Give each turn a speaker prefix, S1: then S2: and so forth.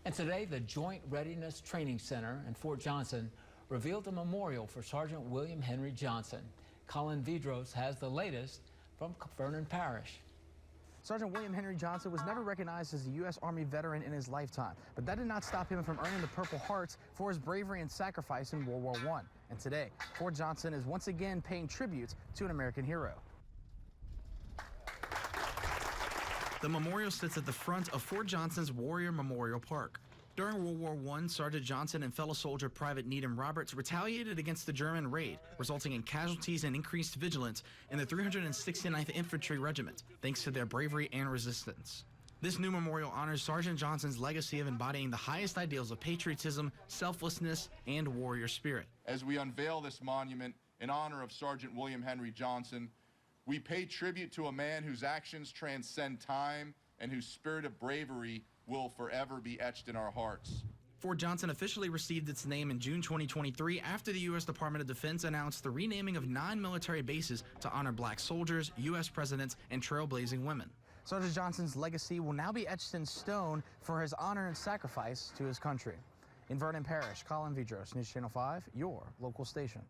S1: And today, the Joint Readiness Training Center in Fort Johnson revealed a memorial for Sergeant William Henry Johnson. Colin Vidros has the latest from Vernon Parish.
S2: Sergeant William Henry Johnson was never recognized as a U.S. Army veteran in his lifetime, but that did not stop him from earning the Purple Hearts for his bravery and sacrifice in World War I. And today, Fort Johnson is once again paying tribute to an American hero.
S3: The memorial sits at the front of Fort Johnson's Warrior Memorial Park. During World War I, Sergeant Johnson and fellow soldier Private Needham Roberts retaliated against the German raid, resulting in casualties and increased vigilance in the 369th Infantry Regiment, thanks to their bravery and resistance. This new memorial honors Sergeant Johnson's legacy of embodying the highest ideals of patriotism, selflessness, and warrior spirit.
S4: As we unveil this monument in honor of Sergeant William Henry Johnson, we pay tribute to a man whose actions transcend time and whose spirit of bravery will forever be etched in our hearts.
S3: Fort Johnson officially received its name in June 2023 after the U.S. Department of Defense announced the renaming of 9 military bases to honor black soldiers, U.S. presidents, and trailblazing women.
S2: Sergeant Johnson's legacy will now be etched in stone for his honor and sacrifice to his country. In Vernon Parish, Colin Vidros, News Channel 5, your local station.